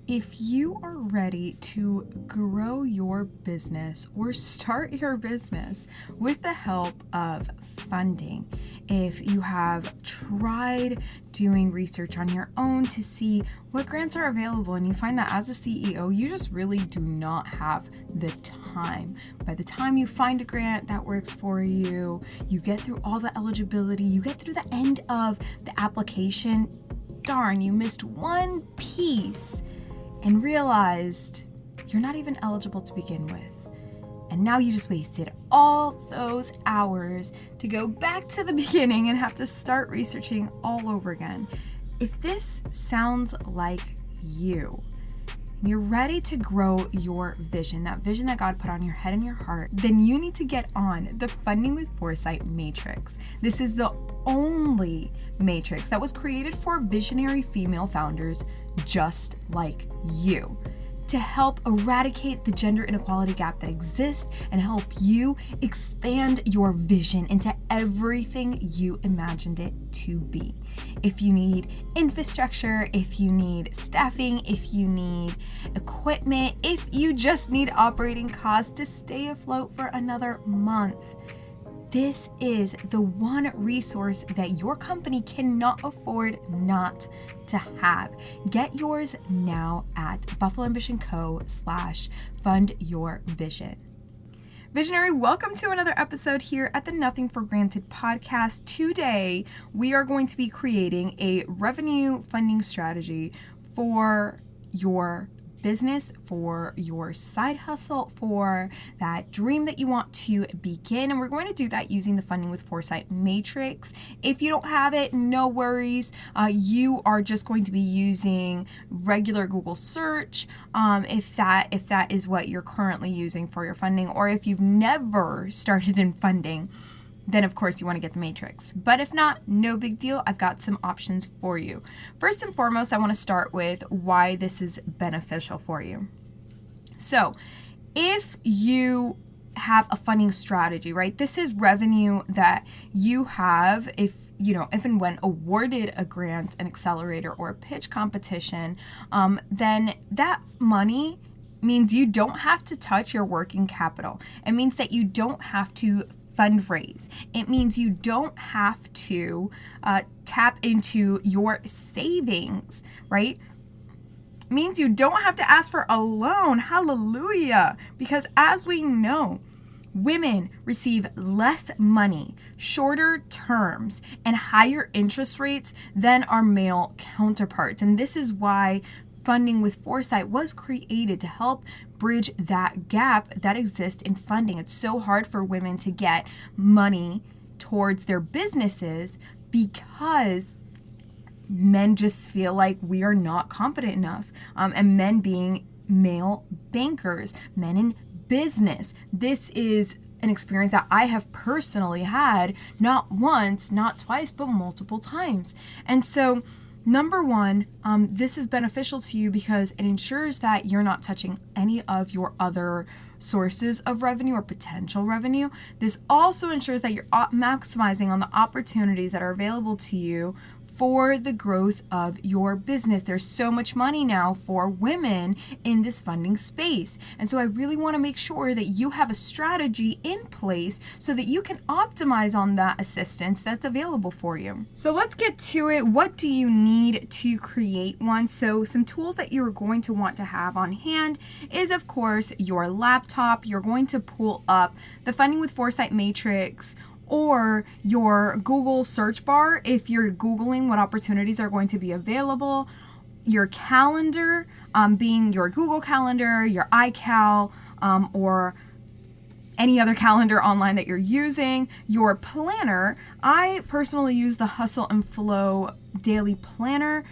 If you are ready to grow your business or start your business with the help of funding, if you have tried doing research on your own to see what grants are available and you find that as a CEO, you just really do not have the time. By the time you find a grant that works for you, you get through all the eligibility, you get through the end of the application, darn, you missed one piece and realized you're not even eligible to begin with. And now you just wasted all those hours to go back to the beginning and have to start researching all over again. If this sounds like you, you're ready to grow your vision, that vision that God put on your head and your heart, then you need to get on the Funding with Foresight Matrix. This is the only matrix that was created for visionary female founders just like you, to help eradicate the gender inequality gap that exists and help you expand your vision into everything you imagined it to be. If you need infrastructure, if you need staffing, if you need equipment, if you just need operating costs to stay afloat for another month, this is the one resource that your company cannot afford not to have. Get yours now at buffaloambitionco.com/fundyourvision. Visionary, welcome to another episode here at the Nothing for Granted podcast. Today, we are going to be creating a revenue funding strategy for your business, for your side hustle, for that dream that you want to begin. And we're going to do that using the Funding with Foresight Matrix. If you don't have it, no worries. You are just going to be using regular Google search if that is what you're currently using for your funding, or if you've never started in funding, then of course you want to get the matrix. But if not, no big deal. I've got some options for you. First and foremost, I want to start with why this is beneficial for you. So if you have a funding strategy, right? This is revenue that you have if and when awarded a grant, an accelerator, or a pitch competition, then that money means you don't have to touch your working capital. It means that you don't have to fundraise. It means you don't have to tap into your savings, right? It means you don't have to ask for a loan. Hallelujah. Because as we know, women receive less money, shorter terms, and higher interest rates than our male counterparts. And this is why Funding with Foresight was created, to help bridge that gap that exists in funding. It's so hard for women to get money towards their businesses because men just feel like we are not competent enough. And men being male bankers, men in business. This is an experience that I have personally had, not once, not twice, but multiple times. And so number one, this is beneficial to you because it ensures that you're not touching any of your other sources of revenue or potential revenue. This also ensures that you're maximizing on the opportunities that are available to you for the growth of your business. There's so much money now for women in this funding space. And so I really want to make sure that you have a strategy in place so that you can optimize on that assistance that's available for you. So let's get to it. What do you need to create one? So some tools that you're going to want to have on hand is, of course, your laptop. You're going to pull up the Funding with Foresight Matrix or your Google search bar if you're Googling what opportunities are going to be available, your calendar, being your Google Calendar, your iCal, or any other calendar online that you're using, your planner. I personally use the Hustle and Flow daily planner.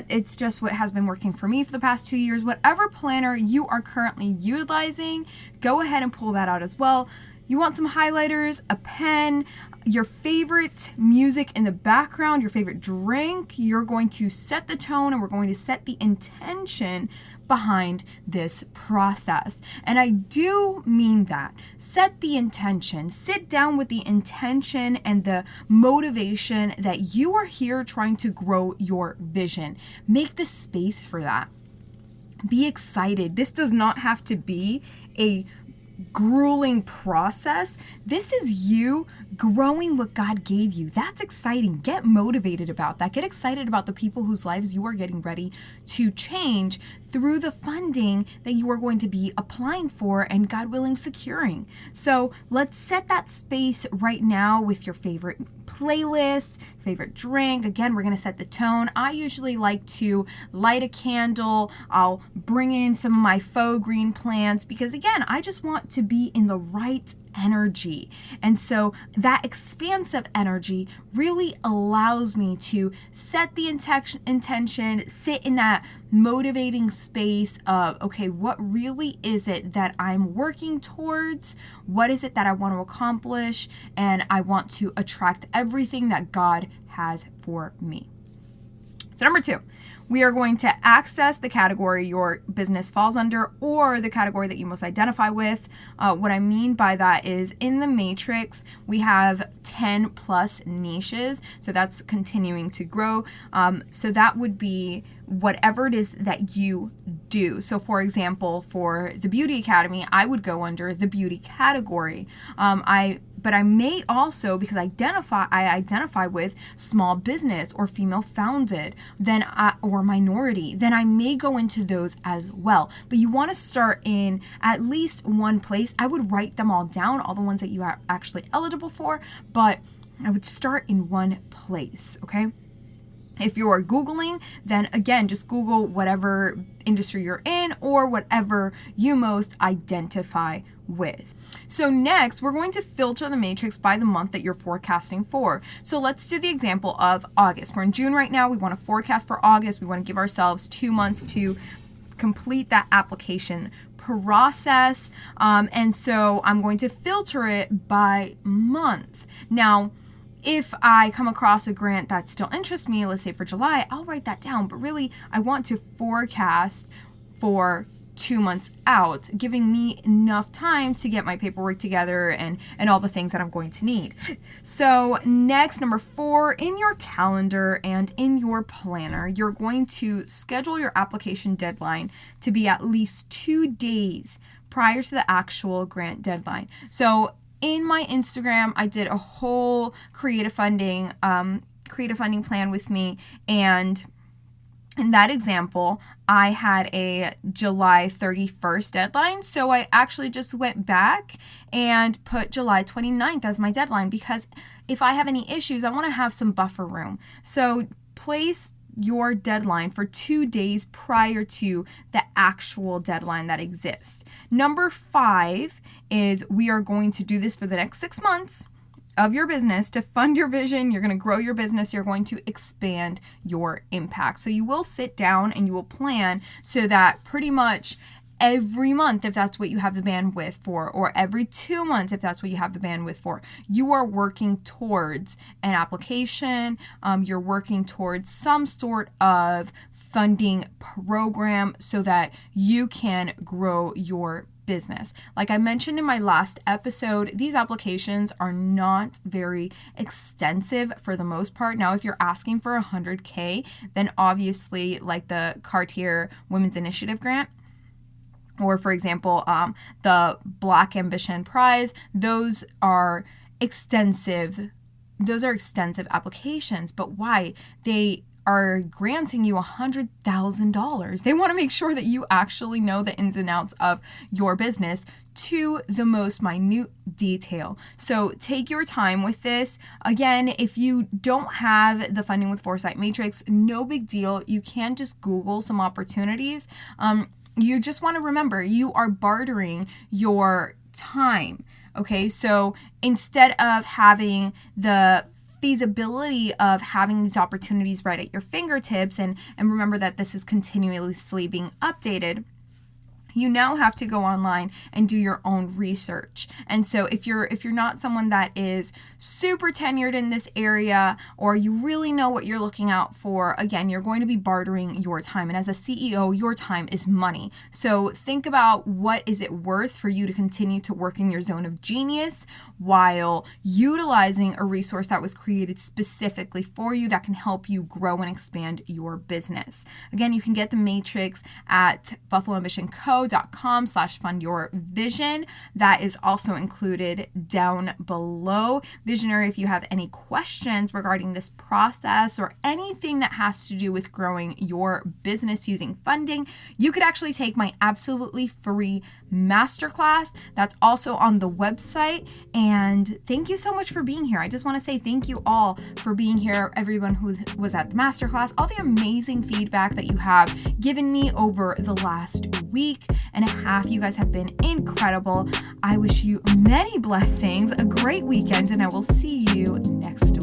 It's just what has been working for me for the past 2 years. Whatever planner you are currently utilizing, go ahead and pull that out as well. You want some highlighters, a pen, your favorite music in the background, your favorite drink. You're going to set the tone and we're going to set the intention behind this process. And I do mean that. Set the intention. Sit down with the intention and the motivation that you are here trying to grow your vision. Make the space for that. Be excited. This does not have to be a grueling process. This is you growing what God gave you. That's exciting. Get motivated about that. Get excited about the people whose lives you are getting ready to change through the funding that you are going to be applying for and, God willing, securing. So let's set that space right now with your favorite playlist, favorite drink. Again, we're going to set the tone. I usually like to light a candle. I'll bring in some of my faux green plants because, again, I just want to be in the right energy. And so that expansive energy really allows me to set the intention, sit in that motivating space of, okay, what really is it that I'm working towards? What is it that I want to accomplish? And I want to attract everything that God has for me. So number 2, we are going to access the category your business falls under or the category that you most identify with. What I mean by that is in the matrix, we have 10 plus niches. So that's continuing to grow. So that would be whatever it is that you do. So for example, for the Beauty Academy, I would go under the beauty category. But I may also, because I identify with small business or female founded, or minority, then I may go into those as well. But you want to start in at least one place. I would write them all down, all the ones that you are actually eligible for, but I would start in one place, okay? If you are Googling, then again, just Google whatever industry you're in or whatever you most identify with. So next, we're going to filter the matrix by the month that you're forecasting for. So let's do the example of August. We're in June right now. We want to forecast for August. We want to give ourselves 2 months to complete that application process. And so I'm going to filter it by month. Now, if I come across a grant that still interests me, let's say for July, I'll write that down. But really, I want to forecast for 2 months out, giving me enough time to get my paperwork together and all the things that I'm going to need. So next, number 4, in your calendar and in your planner, you're going to schedule your application deadline to be at least 2 days prior to the actual grant deadline. So in my Instagram, I did a whole creative funding plan with me, and in that example, I had a July 31st deadline, so I actually just went back and put July 29th as my deadline because if I have any issues, I want to have some buffer room. So place your deadline for 2 days prior to the actual deadline that exists. Number 5 is we are going to do this for the next 6 months of your business to fund your vision. You're going to grow your business. You're going to expand your impact. So you will sit down and you will plan so that pretty much every month, if that's what you have the bandwidth for, or every 2 months, if that's what you have the bandwidth for, you are working towards an application. You're working towards some sort of funding program so that you can grow your business. Like I mentioned in my last episode, these applications are not very extensive for the most part. Now, if you're asking for $100K, then obviously like the Cartier Women's Initiative Grant, or for example, the Black Ambition Prize, those are extensive applications. But why? They are granting you $100,000. They want to make sure that you actually know the ins and outs of your business to the most minute detail. So take your time with this. Again, if you don't have the funding with Foresight Matrix, no big deal. You can just Google some opportunities. You just want to remember you are bartering your time. Okay, so instead of having the feasibility of having these opportunities right at your fingertips, and remember that this is continuously being updated, you now have to go online and do your own research. And so if you're not someone that is super tenured in this area, or you really know what you're looking out for, again, you're going to be bartering your time. And as a CEO, your time is money. So think about, what is it worth for you to continue to work in your zone of genius while utilizing a resource that was created specifically for you that can help you grow and expand your business. Again, you can get the Matrix at buffaloambitionco.com/fundyourvision. That is also included down below. Visionary, if you have any questions regarding this process or anything that has to do with growing your business using funding, you could actually take my absolutely free masterclass. That's also on the website. And thank you so much for being here. I just want to say thank you all for being here, everyone who was at the masterclass, all the amazing feedback that you have given me over the last week and a half. You guys have been incredible. I wish you many blessings, a great weekend, and I will see you next week.